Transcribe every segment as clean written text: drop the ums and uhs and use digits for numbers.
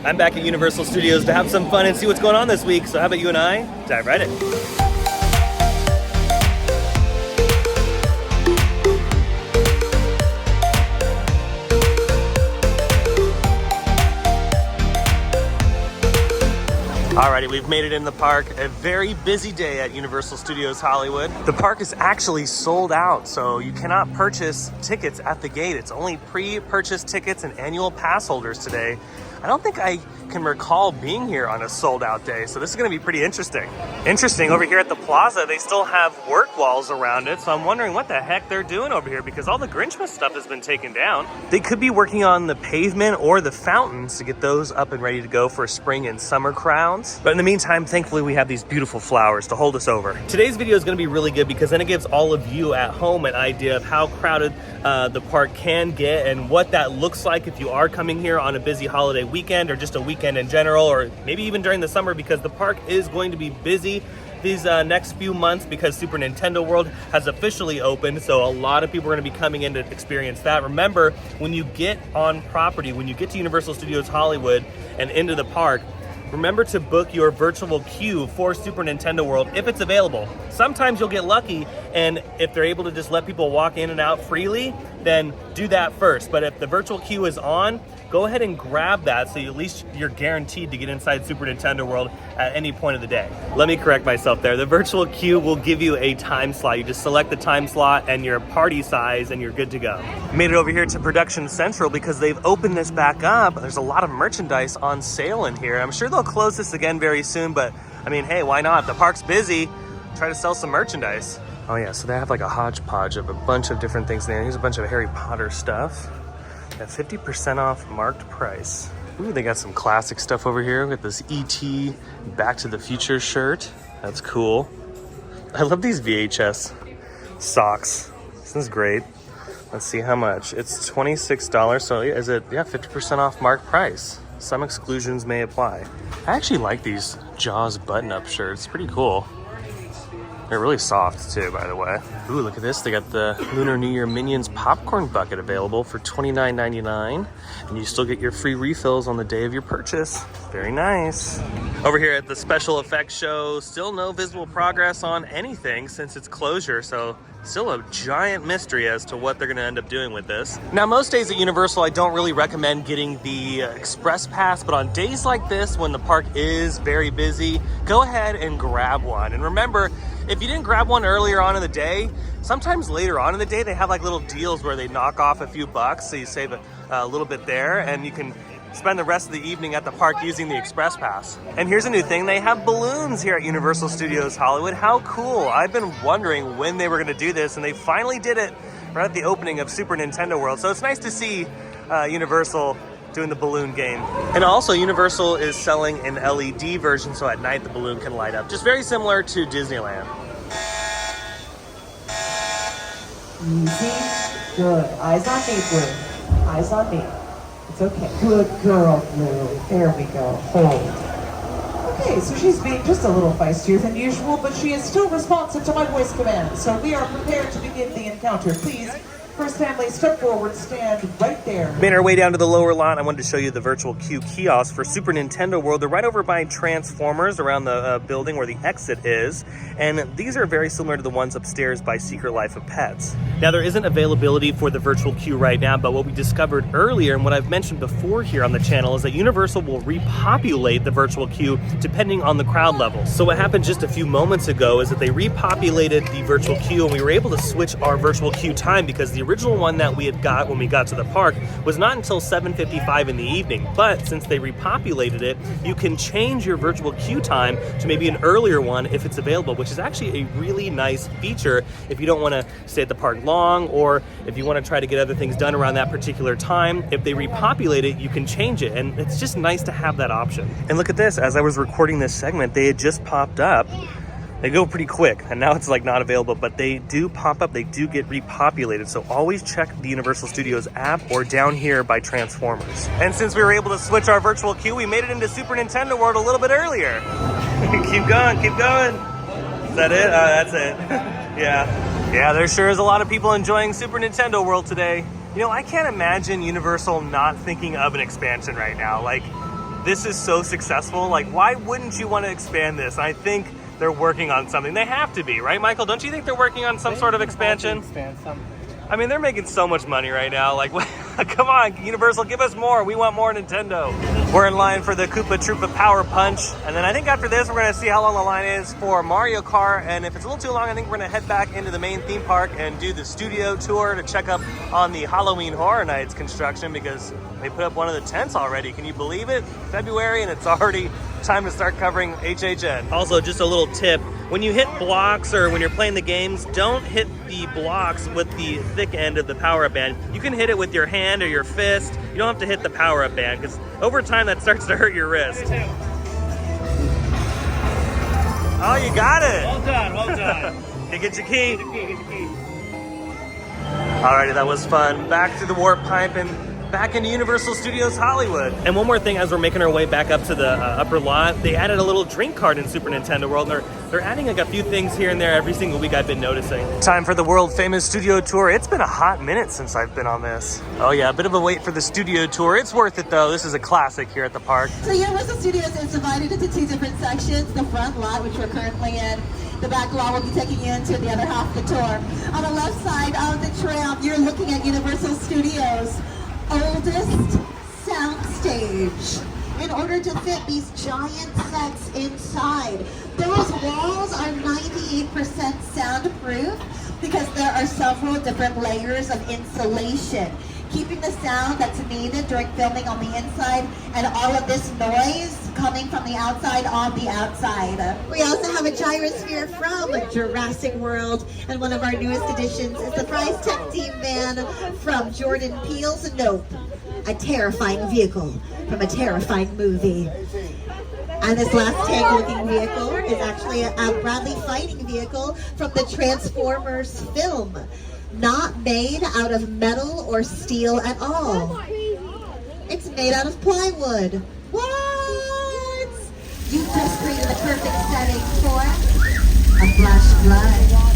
I'm back at Universal Studios to have some fun and see what's going on this week. So how about you and I dive right in. Alrighty, we've made it in the park. A very busy day at Universal Studios Hollywood. The park is actually sold out, so you cannot purchase tickets at the gate. It's only pre-purchased tickets and annual pass holders today. I don't think I can recall being here on a sold out day, so this is gonna be pretty interesting. Interesting, over here at the plaza, they still have work walls around it, so I'm wondering what the heck they're doing over here because all the Grinchmas stuff has been taken down. They could be working on the pavement or the fountains to get those up and ready to go for spring and summer crowds. But in the meantime, thankfully, we have these beautiful flowers to hold us over. Today's video is gonna be really good because then it gives all of you at home an idea of how crowded the park can get and what that looks like if you are coming here on a busy holiday weekend or just a weekend in general, or maybe even during the summer, because the park is going to be busy these next few months because Super Nintendo World has officially opened, so a lot of people are going to be coming in to experience that. Remember, when you get on property, when you get to Universal Studios Hollywood and into the park, remember to book your virtual queue for Super Nintendo World if it's available. Sometimes you'll get lucky, and if they're able to just let people walk in and out freely, then do that first. But if the virtual queue is on, go ahead and grab that so at least you're guaranteed to get inside Super Nintendo World at any point of the day. Let me correct myself there. The virtual queue will give you a time slot. You just select the time slot and your party size and you're good to go. Made it over here to Production Central because they've opened this back up. There's a lot of merchandise on sale in here. I'm sure they'll close this again very soon, but I mean, hey, why not? The park's busy. Try to sell some merchandise. Oh yeah, so they have like a hodgepodge of a bunch of different things there. Here's a bunch of Harry Potter stuff. At 50% off marked price. Ooh, they got some classic stuff over here. We got this E.T. Back to the Future shirt. That's cool. I love these VHS socks. This is great. Let's see how much. It's $26, so is it, yeah, 50% off marked price. Some exclusions may apply. I actually like these Jaws button-up shirts. Pretty cool. They're really soft too, by the way. Ooh, look at this. They got the Lunar New Year Minions popcorn bucket available for $29.99. And you still get your free refills on the day of your purchase. Very nice. Over here at the special effects show, still no visible progress on anything since its closure. So still a giant mystery as to what they're gonna end up doing with this. Now, most days at Universal, I don't really recommend getting the Express Pass, but on days like this, when the park is very busy, go ahead and grab one. And remember, if you didn't grab one earlier on in the day, sometimes later on in the day, they have like little deals where they knock off a few bucks, so you save a little bit there, and you can spend the rest of the evening at the park using the Express Pass. And here's a new thing, they have balloons here at Universal Studios Hollywood. How cool. I've been wondering when they were gonna do this, and they finally did it right at the opening of Super Nintendo World. So it's nice to see Universal doing the balloon game. And also Universal is selling an LED version, so at night the balloon can light up. Just very similar to Disneyland. Easy, good. Eyes on me, Blue. Eyes on me. It's okay. Good girl, Blue. There we go. Hold. Okay, so she's being just a little feistier than usual, but she is still responsive to my voice command. So we are prepared to begin the encounter. Please, first family, step forward, stand right there. Made our way down to the lower lot. I wanted to show you the virtual queue kiosk for Super Nintendo World. They're right over by Transformers around the building where the exit is. And these are very similar to the ones upstairs by Secret Life of Pets. Now, there isn't availability for the virtual queue right now, but what we discovered earlier and what I've mentioned before here on the channel is that Universal will repopulate the virtual queue depending on the crowd level. So what happened just a few moments ago is that they repopulated the virtual queue, and we were able to switch our virtual queue time because the original one that we had got when we got to the park was not until 7:55 in the evening. But since they repopulated it, you can change your virtual queue time to maybe an earlier one if it's available, which is actually a really nice feature if you don't want to stay at the park long, or if you want to try to get other things done around that particular time. If they repopulate it, you can change it, and it's just nice to have that option. And look at this, as I was recording this segment, they had just popped up. They go pretty quick, and now it's like not available, but they do pop up, they do get repopulated. So always check the Universal Studios app or down here by Transformers. And since we were able to switch our virtual queue, we made it into Super Nintendo World a little bit earlier. Keep going, keep going. Is that it? That's it. Yeah, there sure is a lot of people enjoying Super Nintendo World today. You know, I can't imagine Universal not thinking of an expansion right now. Like, this is so successful. Like, why wouldn't you want to expand this? I think they're working on something. They have to be, right, Michael? Don't you think they're working on some sort of expansion? Expand something. I mean, they're making so much money right now. Like, come on, Universal, give us more. We want more Nintendo. We're in line for the Koopa Troopa Power Punch. And then I think after this, we're going to see how long the line is for Mario Kart. And if it's a little too long, I think we're going to head back into the main theme park and do the studio tour to check up on the Halloween Horror Nights construction, because they put up one of the tents already. Can you believe it? February, and it's already time to start covering HHN. Also, just a little tip. When you hit blocks or when you're playing the games, don't hit the blocks with the thick end of the power-up band. You can hit it with your hand or your fist. You don't have to hit the power-up band, because over time that starts to hurt your wrist. Oh, you got it! Well done, well done. You get your key. Get your key. Alrighty, that was fun. Back to the warp pipe and back into Universal Studios Hollywood. And one more thing, as we're making our way back up to the upper lot, they added a little drink cart in Super Nintendo World. And they're adding like a few things here and there every single week, I've been noticing. Time for the world famous studio tour. It's been a hot minute since I've been on this. Oh yeah, a bit of a wait for the studio tour. It's worth it though. This is a classic here at the park. So Universal Studios is divided into two different sections. The front lot, which we're currently in. The back lot will be taking you into the other half of the tour. On the left side of the tram, you're looking at Universal Studios' oldest soundstage. In order to fit these giant sets inside, those walls are 98% soundproof because there are several different layers of insulation, keeping the sound that's needed during filming on the inside and all of this noise coming from the outside on the outside. We also have a gyrosphere from Jurassic World, and one of our newest additions is the prize tech team van from Jordan Peele's Nope, a terrifying vehicle from a terrifying movie. And this last tank-looking vehicle is actually a Bradley fighting vehicle from the Transformers film. Not made out of metal or steel at all. It's made out of plywood. What? You just created the perfect setting for a flash flood.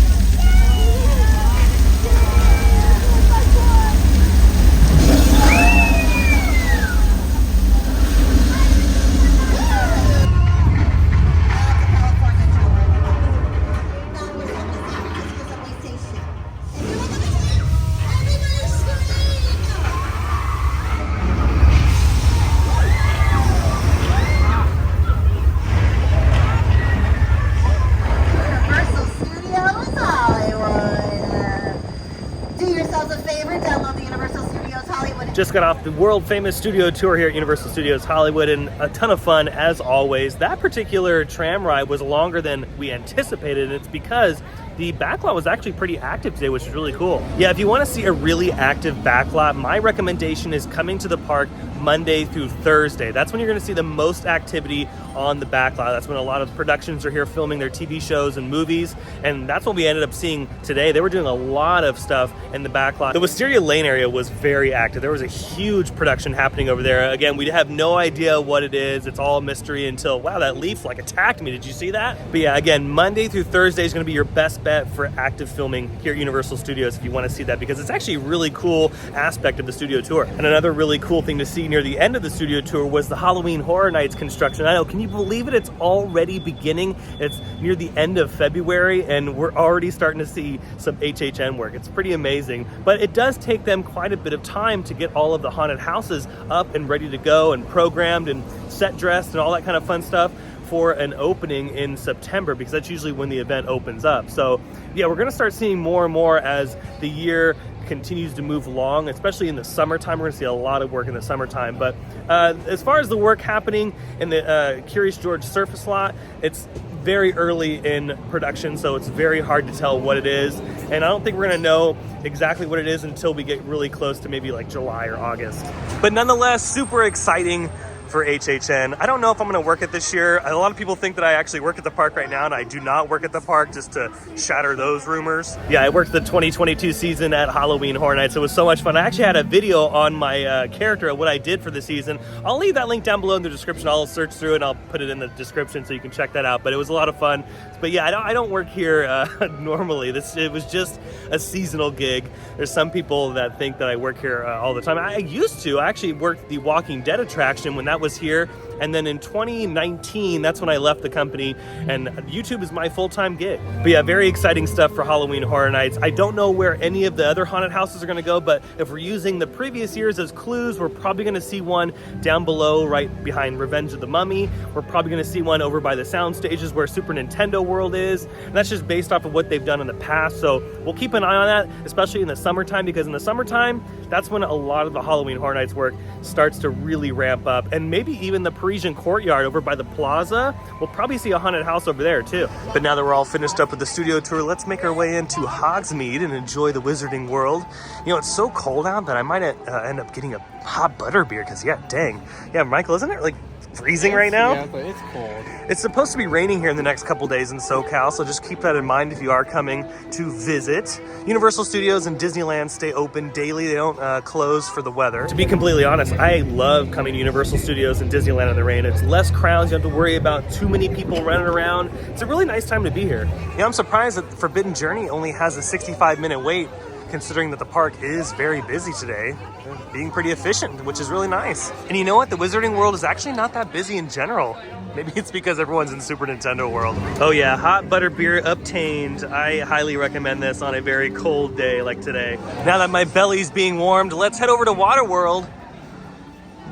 Just got off the world famous studio tour here at Universal Studios Hollywood, and a ton of fun as always. That particular tram ride was longer than we anticipated, and it's because the backlot was actually pretty active today, which is really cool. Yeah, if you want to see a really active backlot, my recommendation is coming to the park Monday through Thursday. That's when you're going to see the most activity on the backlot. That's when a lot of productions are here filming their TV shows and movies, and that's what we ended up seeing today. They were doing a lot of stuff in the backlot. The Wisteria Lane area was very active. There was a huge production happening over there. Again, we have no idea what it is. It's all a mystery until, wow, that leaf like attacked me. Did you see that? But yeah, again, Monday through Thursday is going to be your best bet for active filming here at Universal Studios if you want to see that, because it's actually a really cool aspect of the studio tour. And another really cool thing to see near the end of the studio tour was the Halloween Horror Nights construction. I know, can you believe it? It's already beginning. It's near the end of February and we're already starting to see some HHN work. It's pretty amazing, but it does take them quite a bit of time to get all of the haunted houses up and ready to go and programmed and set dressed and all that kind of fun stuff for an opening in September, because that's usually when the event opens up. So yeah, we're gonna start seeing more and more as the year continues to move along, especially in the summertime. We're gonna see a lot of work in the summertime. But as far as the work happening in the Curious George surface lot, it's very early in production, so it's very hard to tell what it is. And I don't think we're gonna know exactly what it is until we get really close to maybe like July or August. But nonetheless, super exciting for HHN. I don't know if I'm going to work it this year. A lot of people think that I actually work at the park right now, and I do not work at the park, just to shatter those rumors. Yeah, I worked the 2022 season at Halloween Horror Nights. It was so much fun. I actually had a video on my character of what I did for the season. I'll leave that link down below in the description. I'll search through and I'll put it in the description so you can check that out. But it was a lot of fun. But yeah, I don't work here normally. It was just a seasonal gig. There's some people that think that I work here all the time. I used to. I actually worked the Walking Dead attraction when that was here And then in 2019, that's when I left the company, and YouTube is my full-time gig. But yeah, very exciting stuff for Halloween Horror Nights. I don't know where any of the other haunted houses are gonna go, but if we're using the previous years as clues, we're probably gonna see one down below right behind Revenge of the Mummy. We're probably gonna see one over by the sound stages where Super Nintendo World is. And that's just based off of what they've done in the past. So we'll keep an eye on that, especially in the summertime, because in the summertime, that's when a lot of the Halloween Horror Nights work starts to really ramp up. And maybe even the Parisian Courtyard over by the plaza, we'll probably see a haunted house over there too. But now that we're all finished up with the studio tour, let's make our way into Hogsmeade and enjoy the Wizarding World. You know, it's so cold out that I might end up getting a hot butter beer, because yeah, dang. Yeah, Michael, isn't it like freezing right now? Yeah, but it's cold. It's supposed to be raining here in the next couple days in SoCal, so just keep that in mind if you are coming to visit. Universal Studios and Disneyland stay open daily. They don't close for the weather. To be completely honest, I love coming to Universal Studios and Disneyland in the rain. It's less crowds. You don't have to worry about too many people running around. It's a really nice time to be here. Yeah, I'm surprised that Forbidden Journey only has a 65-minute wait, considering that the park is very busy today. They're being pretty efficient, which is really nice. And you know what? The Wizarding World is actually not that busy in general. Maybe it's because everyone's in Super Nintendo World. Oh yeah, hot butter beer obtained. I highly recommend this on a very cold day like today. Now that my belly's being warmed, let's head over to Waterworld.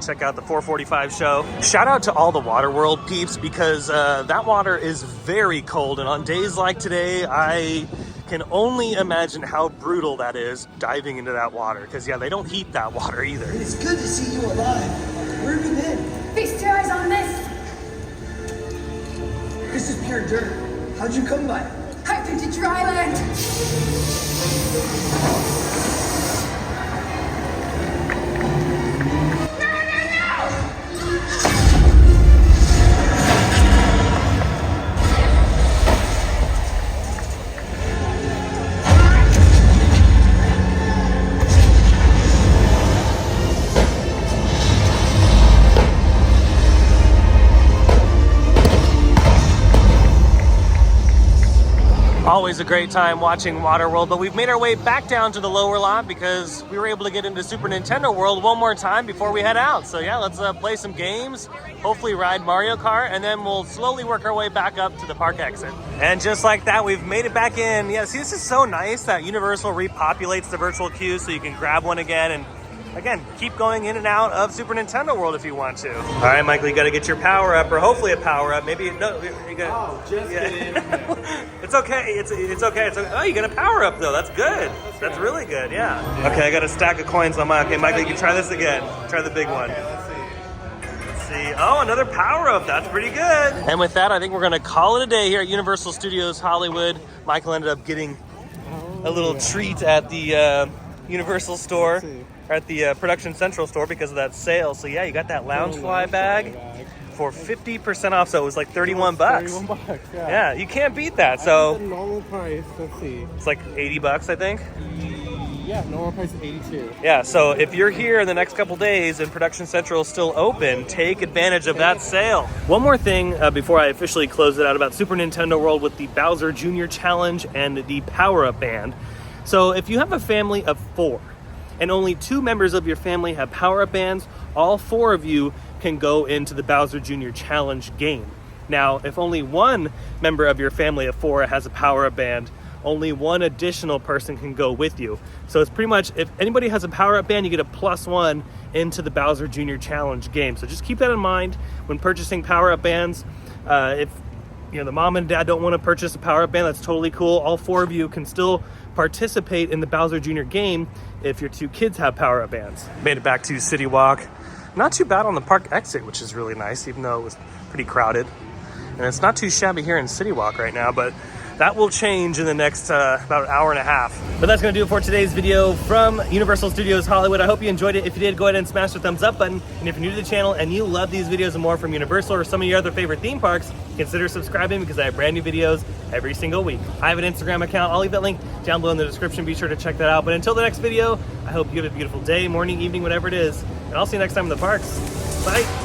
Check out the 4:45 show. Shout out to all the Waterworld peeps, because that water is very cold. And on days like today, I can only imagine how brutal that is diving into that water, because yeah, they don't heat that water either. It's good to see you alive. Where have you been? Feast your eyes on this. This is pure dirt. How'd you come by it? Hyped into dry land. Always a great time watching Waterworld, but we've made our way back down to the lower lot because we were able to get into Super Nintendo World one more time before we head out. So yeah, let's play some games, hopefully ride Mario Kart, and then we'll slowly work our way back up to the park exit. And just like that, we've made it back in. Yeah, see, this is so nice that Universal repopulates the virtual queue so you can grab one again and again, keep going in and out of Super Nintendo World if you want to. All right, Michael, you got to get your power up, or hopefully a power up. Maybe no. You got. Oh, just kidding. It's okay. It's okay. Oh, you got a power up though. That's good. That's really good. Yeah. Okay, I got a stack of coins on my. Okay, Michael, you can try this again. Try the big one. Let's see. Oh, another power up. That's pretty good. And with that, I think we're gonna call it a day here at Universal Studios Hollywood. Michael ended up getting a little treat at the Universal store. Or at the Production Central store because of that sale. So yeah, you got that Loungefly bag for 50% off. So it was like 31 bucks. 31 bucks, yeah. Yeah, you can't beat that. So the normal price, let's see. It's like 80 bucks, I think. Yeah, normal price is 82. Yeah, so if you're here in the next couple days and Production Central is still open, take advantage of that sale. One more thing before I officially close it out about Super Nintendo World with the Bowser Jr. Challenge and the Power Up Band. So if you have a family of 4, and only 2 members of your family have power-up bands, all 4 of you can go into the Bowser Jr. Challenge game. Now, if only 1 member of your family of 4 has a power-up band, only 1 additional person can go with you. So it's pretty much, if anybody has a power-up band, you get a +1 into the Bowser Jr. Challenge game. So just keep that in mind when purchasing power-up bands. If you know the mom and dad don't want to purchase a power-up band, that's totally cool. All 4 of you can still participate in the Bowser Jr. game if your 2 kids have power-up bands. Made it back to City Walk. Not too bad on the park exit, which is really nice, even though it was pretty crowded. And it's not too shabby here in City Walk right now, but that will change in the next about an hour and a half. But that's gonna do it for today's video from Universal Studios Hollywood. I hope you enjoyed it. If you did, go ahead and smash the thumbs up button. And if you're new to the channel and you love these videos and more from Universal or some of your other favorite theme parks, consider subscribing because I have brand new videos every single week. I have an Instagram account. I'll leave that link down below in the description. Be sure to check that out. But until the next video, I hope you have a beautiful day, morning, evening, whatever it is. And I'll see you next time in the parks. Bye.